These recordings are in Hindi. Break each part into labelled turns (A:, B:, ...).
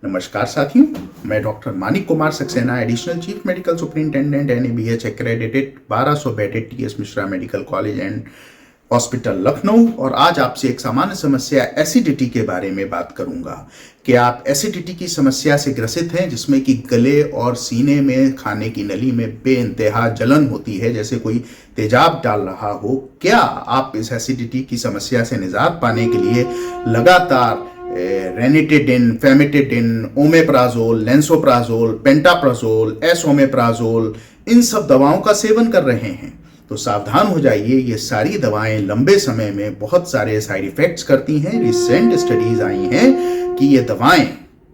A: नमस्कार साथियों, मैं doctor Manik Kumar Saxena, additional chief medical superintendent NABH accredited 1200 bedded TS Mishra medical college and hospital Lucknow. और आज आपसे एक सामान्य समस्या एसिडिटी के बारे में बात करूंगा कि आप एसिडिटी की समस्या से ग्रसित हैं, जिसमें कि गले और सीने में, खाने की नली में बेइंतहा जलन होती है, जैसे कोई तेजाब डाल रहा हो। क्या आप इस एसिडिटी की समस्या से निजात पाने के लिए लगातार रेनिटेडिन, फेमिटेडिन, ओमेप्राजोल, लेंसोप्राजोल, पेंटाप्राजोल, एसोमेप्राजोल इन सब दवाओं का सेवन कर रहे हैं? तो सावधान हो जाइए, ये सारी दवाएं लंबे समय में बहुत सारे साइड इफेक्ट्स करती हैं। रिसेंट स्टडीज आई हैं कि ये दवाएं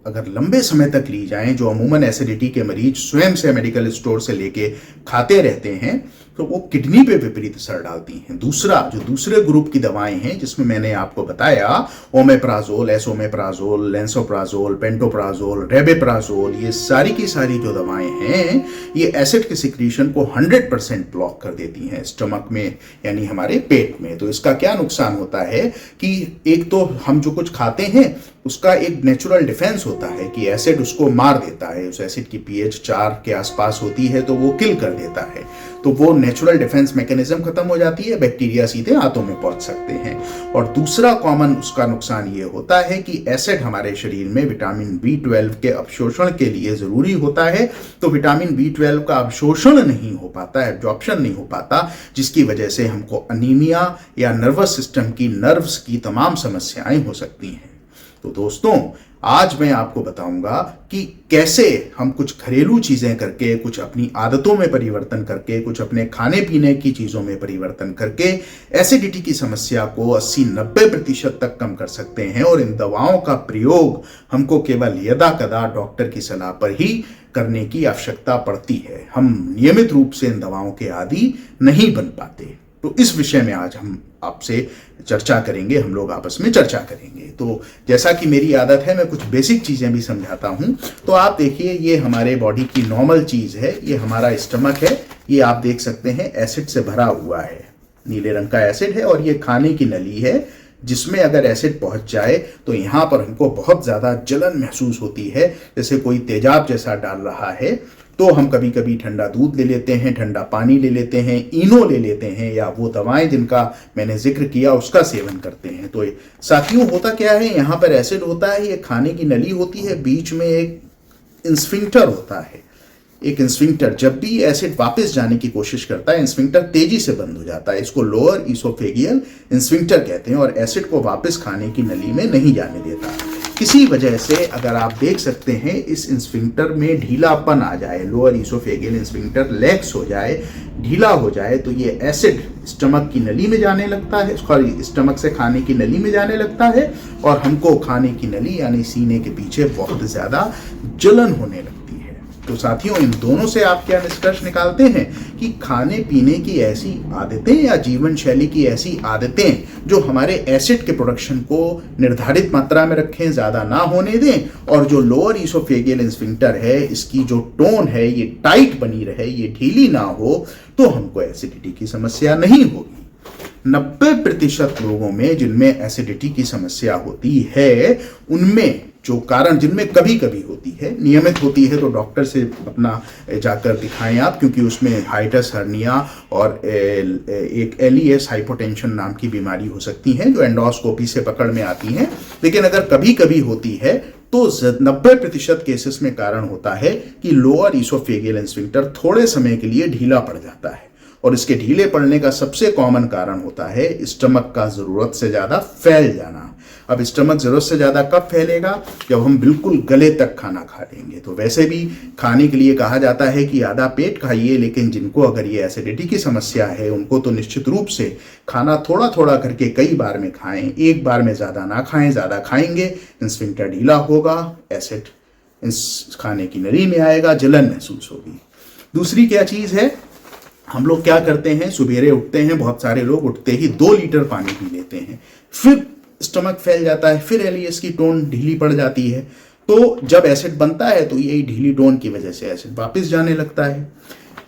A: अगर लंबे समय तक ली जाएं, जो अमूमन एसिडिटी के मरीज स्वयं से मेडिकल स्टोर से लेके खाते रहते हैं, तो वो किडनी पे विपरीत असर डालती हैं। दूसरे ग्रुप की दवाएं हैं, जिसमें मैंने आपको बताया ओमेप्राजोल, एसोमेप्राजोल, लेंसोप्राजोल, पेंटोप्राजोल, रेबेप्राजोल, ये सारी की सारी जो दवाएं हैं, ये एसिड के सिक्रीशन को 100% ब्लॉक कर देती हैं स्टमक में, यानी हमारे पेट में। तो इसका क्या नुकसान होता है कि एक तो हम जो कुछ खाते हैं उसका एक नेचुरल डिफेंस होता है कि एसिड उसको मार देता है। उस एसिड की pH 4 के आसपास होती है, तो वो किल कर देता है, तो वो नेचुरल डिफेंस मैकेनिज्म खत्म हो जाती है, बैक्टीरिया सीधे आंतों में पहुंच सकते हैं। और दूसरा कॉमन उसका नुकसान ये होता है कि एसिड हमारे शरीर में विटामिन B12 के अवशोषण के लिए जरूरी होता है, तो विटामिन B12 का अवशोषण नहीं हो पाता है, एब्जॉर्प्शन नहीं हो पाता, जिसकी वजह से हमको अनीमिया या नर्वस सिस्टम की, नर्व्स की तमाम समस्याएं हो सकती हैं। तो दोस्तों, आज मैं आपको बताऊंगा कि कैसे हम कुछ घरेलू चीजें करके, कुछ अपनी आदतों में परिवर्तन करके, कुछ अपने खाने पीने की चीजों में परिवर्तन करके एसिडिटी की समस्या को 80-90% तक कम कर सकते हैं। और इन दवाओं का प्रयोग हमको केवल यदा कदा डॉक्टर की सलाह पर ही करने की आवश्यकता पड़ती है। हम नियमित रूप से इन दवाओं के आदी नहीं बन पाते। तो इस विषय में आज हम आपसे चर्चा करेंगे, हम लोग आपस में चर्चा करेंगे। तो जैसा कि मेरी आदत है, मैं कुछ बेसिक चीजें भी समझाता हूं। तो आप देखिए, ये हमारे बॉडी की नॉर्मल चीज है, ये हमारा स्टमक है, ये आप देख सकते हैं एसिड से भरा हुआ है, नीले रंग का एसिड है। और ये खाने की नली है, जिसमें अगर एसिड पहुंच जाए तो यहां पर हमको बहुत ज्यादा जलन महसूस होती है, जैसे कोई तेजाब जैसा डाल रहा है। तो हम कभी कभी ठंडा दूध ले लेते हैं, ठंडा पानी ले लेते हैं, इनो ले लेते हैं, या वो दवाएं जिनका मैंने जिक्र किया उसका सेवन करते हैं। तो साथियों, होता क्या है, यहाँ पर एसिड होता है, ये खाने की नली होती है, बीच में एक इंस्फिंक्टर होता है। एक इंस्फिंक्टर, जब भी एसिड वापस जाने की कोशिश करता है, इंस्फिंक्टर तेजी से बंद हो जाता है। इसको लोअर इसोफेगियल इंस्फिंक्टर कहते हैं, और एसिड को वापस खाने की नली में नहीं जाने देता। किसी वजह से अगर आप देख सकते हैं इस इंस्फिंक्टर में ढीलापन आ जाए, लोअर इसोफेगियल इंस्फिंक्टर लैक्स हो जाए, ढीला हो जाए, तो ये एसिड स्टमक की नली में जाने लगता है, स्टमक से खाने की नली में जाने लगता है, और हमको खाने की नली यानी सीने के पीछे बहुत ज्यादा जलन होने लगती है। तो साथियों, इन दोनों से आप क्या निष्कर्ष निकालते हैं कि खाने पीने की ऐसी आदतें या जीवन शैली की ऐसी आदतें जो हमारे एसिड के प्रोडक्शन को निर्धारित मात्रा में रखें, ज्यादा ना होने दें, और जो लोअर इसोफेगियल इंस्फिंक्टर है, इसकी जो टोन है ये टाइट बनी रहे, ये ढीली ना हो, तो हमको एसिडिटी की समस्या नहीं होगी। 90% लोगों में जिनमें एसिडिटी की समस्या होती है, उनमें जो कारण, जिनमें कभी कभी होती है, नियमित होती है, तो डॉक्टर से अपना जाकर दिखाएं आप, क्योंकि उसमें हाइटस हर्निया और एक LES हाइपोटेंशन नाम की बीमारी हो सकती है, जो एंडोस्कोपी से पकड़ में आती है। लेकिन अगर कभी कभी होती है तो 90% केसेस में कारण होता है कि लोअर इसोफेगियल इंस्फिंक्टर थोड़े समय के लिए ढीला पड़ जाता है। और इसके ढीले पड़ने का सबसे कॉमन कारण होता है स्टमक का जरूरत से ज्यादा फैल जाना। अब स्टमक जरूरत से ज्यादा कब फैलेगा? जब हम बिल्कुल गले तक खाना खा लेंगे। तो वैसे भी खाने के लिए कहा जाता है कि आधा पेट खाइए, लेकिन जिनको अगर ये एसिडिटी की समस्या है, उनको तो निश्चित रूप से खाना थोड़ा थोड़ा करके कई बार में खाएं, एक बार में ज्यादा ना खाएं। ज्यादा खाएंगे, इंस्फिंक्टर ढीला होगा, एसिड इस खाने की नली में आएगा, जलन महसूस होगी। दूसरी क्या चीज है, हम लोग क्या करते हैं, सुबेरे उठते हैं, बहुत सारे लोग उठते ही 2 लीटर पानी पी लेते हैं, फिर स्टमक फैल जाता है, फिर LES की टोन ढीली पड़ जाती है। तो जब एसिड बनता है तो यही ढीली टोन की वजह से एसिड वापस जाने लगता है।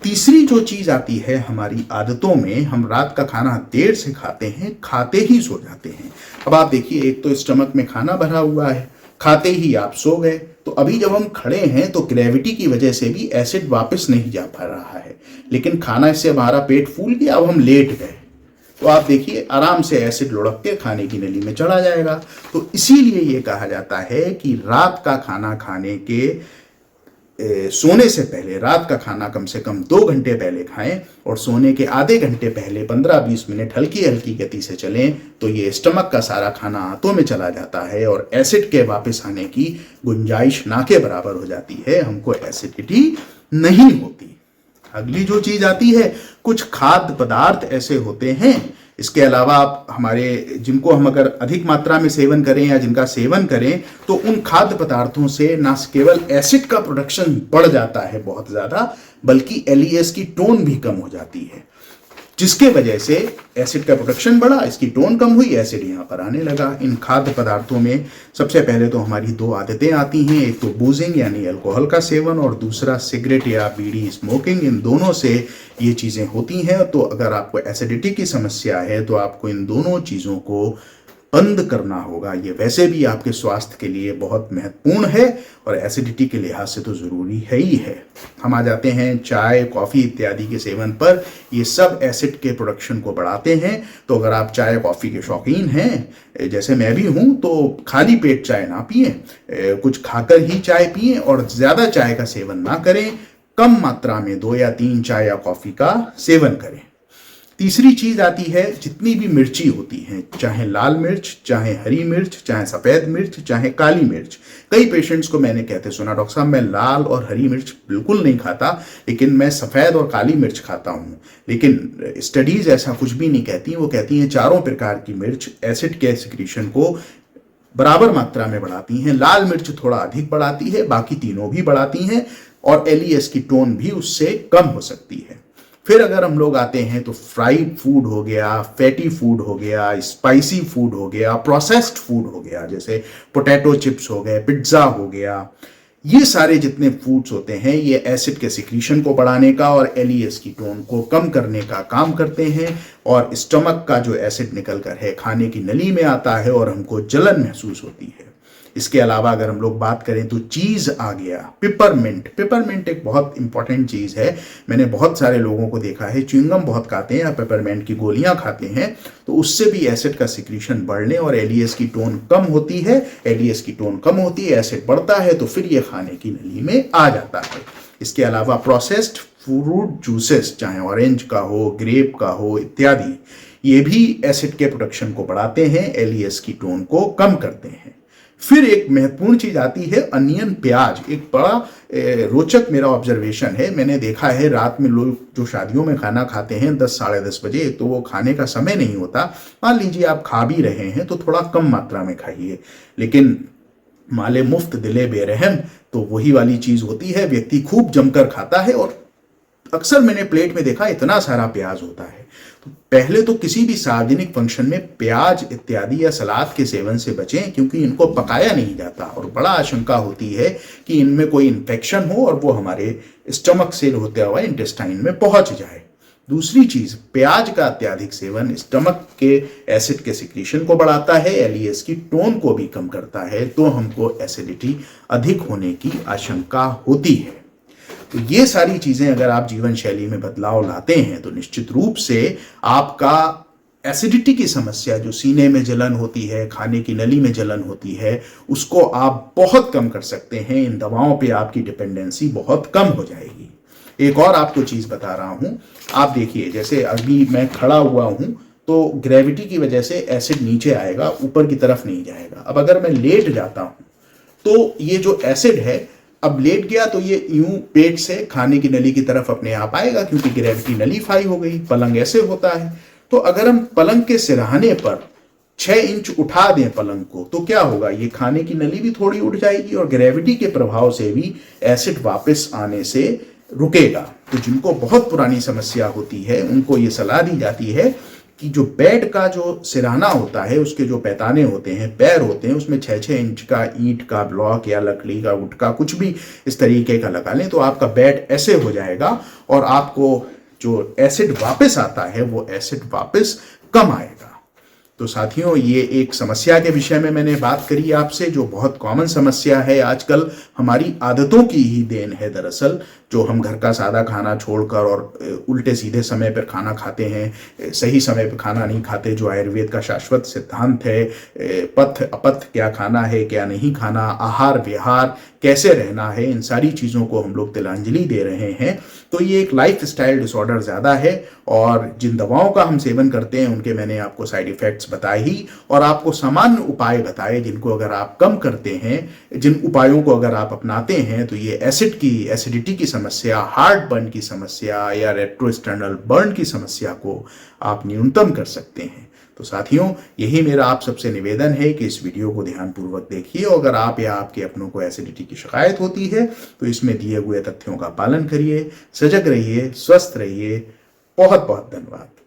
A: तीसरी जो चीज आती है हमारी आदतों में, हम रात का खाना देर से खाते हैं, खाते ही सो जाते हैं। अब आप देखिए, एक तो स्टमक में खाना भरा हुआ है, खाते ही आप सो गए, तो अभी जब हम खड़े हैं तो ग्रेविटी की वजह से भी एसिड वापस नहीं जा पा रहा है, लेकिन खाना से हमारा पेट फूल गया, अब हम लेट गए तो आप देखिए आराम से एसिड लुढ़क के खाने की नली में चला जाएगा। तो इसीलिए ये कहा जाता है कि रात का खाना खाने के सोने से पहले, रात का खाना कम से कम 2 घंटे पहले खाएं और सोने के आधे घंटे पहले 15-20 मिनट हल्की हल्की गति से चलें, तो ये स्टमक का सारा खाना आंतों में चला जाता है और एसिड के वापस आने की गुंजाइश ना के बराबर हो जाती है, हमको एसिडिटी नहीं होती। अगली जो चीज आती है, कुछ खाद्य पदार्थ ऐसे होते हैं, इसके अलावा आप हमारे जिनको हम अगर अधिक मात्रा में सेवन करें या जिनका सेवन करें तो उन खाद्य पदार्थों से ना केवल एसिड का प्रोडक्शन बढ़ जाता है बहुत ज्यादा, बल्कि एलईएस की टोन भी कम हो जाती है, जिसके वजह से एसिड का प्रोडक्शन बढ़ा, इसकी टोन कम हुई, एसिड यहाँ पर आने लगा। इन खाद्य पदार्थों में सबसे पहले तो हमारी 2 आदतें आती हैं, एक तो बूजिंग यानी अल्कोहल का सेवन और दूसरा सिगरेट या बीड़ी स्मोकिंग। इन दोनों से ये चीज़ें होती हैं। तो अगर आपको एसिडिटी की समस्या है तो आपको इन दोनों चीज़ों को बंद करना होगा। ये वैसे भी आपके स्वास्थ्य के लिए बहुत महत्वपूर्ण है और एसिडिटी के लिहाज से तो ज़रूरी है ही है। हम आ जाते हैं चाय, कॉफ़ी इत्यादि के सेवन पर। ये सब एसिड के प्रोडक्शन को बढ़ाते हैं। तो अगर आप चाय कॉफ़ी के शौकीन हैं, जैसे मैं भी हूँ, तो खाली पेट चाय ना पिएं, कुछ खाकर ही चाय पिएं और ज़्यादा चाय का सेवन ना करें। कम मात्रा में 2 या 3 चाय या कॉफ़ी का सेवन करें। तीसरी चीज आती है, जितनी भी मिर्ची होती हैं, चाहे लाल मिर्च, चाहे हरी मिर्च, चाहे सफ़ेद मिर्च, चाहे काली मिर्च। कई पेशेंट्स को मैंने कहते सुना, डॉक्टर साहब मैं लाल और हरी मिर्च बिल्कुल नहीं खाता, लेकिन मैं सफ़ेद और काली मिर्च खाता हूँ। लेकिन स्टडीज़ ऐसा कुछ भी नहीं कहती। वो कहती हैं चारों प्रकार की मिर्च एसिड के सिक्रीशन को बराबर मात्रा में बढ़ाती हैं। लाल मिर्च थोड़ा अधिक बढ़ाती है, बाकी तीनों भी बढ़ाती हैं और एलईएस की टोन भी उससे कम हो सकती है। फिर अगर हम लोग आते हैं तो फ्राइड फूड हो गया, फैटी फूड हो गया, स्पाइसी फूड हो गया, प्रोसेस्ड फूड हो गया, जैसे पोटैटो चिप्स हो गए, पिज्ज़ा हो गया, ये सारे जितने फूड्स होते हैं ये एसिड के सिक्रीशन को बढ़ाने का और एलईएस की टोन को कम करने का काम करते हैं और स्टमक का जो एसिड निकल कर है खाने की नली में आता है और हमको जलन महसूस होती है। इसके अलावा अगर हम लोग बात करें तो चीज़ आ गया, पिपरमिंट एक बहुत इंपॉर्टेंट चीज़ है। मैंने बहुत सारे लोगों को देखा है च्युइंगम बहुत खाते हैं या पिपरमिंट की गोलियां खाते हैं, तो उससे भी एसिड का सिक्रीशन बढ़ने और एलईएस की टोन कम होती है। एलईएस की टोन कम होती है, एसिड बढ़ता है, तो फिर ये खाने की नली में आ जाता है। इसके अलावा प्रोसेस्ड फ्रूट जूसेस, चाहे ऑरेंज का हो, ग्रेप का हो इत्यादि, ये भी एसिड के प्रोडक्शन को बढ़ाते हैं, एलईएस की टोन को कम करते हैं। फिर एक महत्वपूर्ण चीज आती है अनियन, प्याज। एक बड़ा रोचक मेरा ऑब्जर्वेशन है, मैंने देखा है रात में लोग जो शादियों में खाना खाते हैं 10 साढ़े 10 बजे, तो वो खाने का समय नहीं होता। मान लीजिए आप खा भी रहे हैं तो थोड़ा कम मात्रा में खाइए, लेकिन माले मुफ्त दिले बेरहम, तो वही वाली चीज होती है, व्यक्ति खूब जमकर खाता है और अक्सर मैंने प्लेट में देखा इतना सारा प्याज होता है। तो पहले तो किसी भी सार्वजनिक फंक्शन में प्याज इत्यादि या सलाद के सेवन से बचें, क्योंकि इनको पकाया नहीं जाता और बड़ा आशंका होती है कि इनमें कोई इन्फेक्शन हो और वो हमारे स्टमक से होते हुए इंटेस्टाइन में पहुंच जाए। दूसरी चीज, प्याज का अत्यधिक सेवन स्टमक के एसिड के सिक्रीशन को बढ़ाता है, एलईएस की टोन को भी कम करता है, तो हमको एसिडिटी अधिक होने की आशंका होती है। तो ये सारी चीजें अगर आप जीवन शैली में बदलाव लाते हैं तो निश्चित रूप से आपका एसिडिटी की समस्या, जो सीने में जलन होती है, खाने की नली में जलन होती है, उसको आप बहुत कम कर सकते हैं। इन दवाओं पे आपकी डिपेंडेंसी बहुत कम हो जाएगी। एक और आपको चीज बता रहा हूं, आप देखिए जैसे अभी मैं खड़ा हुआ हूं तो ग्रेविटी की वजह से एसिड नीचे आएगा, ऊपर की तरफ नहीं जाएगा। अब अगर मैं लेट जाता हूं तो ये जो एसिड है, अब लेट गया तो ये यूं पेट से खाने की नली की तरफ अपने आप आएगा, क्योंकि ग्रेविटी नलीफाई हो गई। पलंग ऐसे होता है, तो अगर हम पलंग के सिरहाने पर 6 इंच उठा दें पलंग को, तो क्या होगा, ये खाने की नली भी थोड़ी उठ जाएगी और ग्रेविटी के प्रभाव से भी एसिड वापस आने से रुकेगा। तो जिनको बहुत पुरानी समस्या होती है उनको ये सलाह दी जाती है कि जो बेड का जो सिरहाना होता है, उसके जो पैताने होते हैं, पैर होते हैं, उसमें 6-6 इंच का ईंट का ब्लॉक या लकड़ी का गुटका कुछ भी इस तरीके का लगा लें, तो आपका बेड ऐसे हो जाएगा और आपको जो एसिड वापस आता है वो एसिड वापस कम आएगा। तो साथियों, ये एक समस्या के विषय में मैंने बात करी आपसे, जो बहुत कॉमन समस्या है आजकल, हमारी आदतों की ही देन है दरअसल, जो हम घर का सादा खाना छोड़कर और उल्टे सीधे समय पर खाना खाते हैं, सही समय पर खाना नहीं खाते, जो आयुर्वेद का शाश्वत सिद्धांत है, पथ्य अपथ्य क्या खाना है क्या नहीं खाना, आहार विहार कैसे रहना है, इन सारी चीज़ों को हम लोग तिलांजलि दे रहे हैं। तो ये एक लाइफ स्टाइल डिसऑर्डर ज़्यादा है, और जिन दवाओं का हम सेवन करते हैं उनके मैंने आपको साइड इफ़ेक्ट्स बताए ही, और आपको सामान्य उपाय बताए जिनको अगर आप कम करते हैं, जिन उपायों को अगर आप अपनाते हैं, तो ये एसिडिटी की समस्या, हार्ट बर्न की समस्या या रेट्रोस्टर्नल बर्न की समस्या को आप न्यूनतम कर सकते हैं। तो साथियों, यही मेरा आप सबसे निवेदन है कि इस वीडियो को ध्यानपूर्वक देखिए, और अगर आप या आपके अपनों को एसिडिटी की शिकायत होती है तो इसमें दिए हुए तथ्यों का पालन करिए, सजग रहिए, स्वस्थ रहिए। बहुत बहुत धन्यवाद।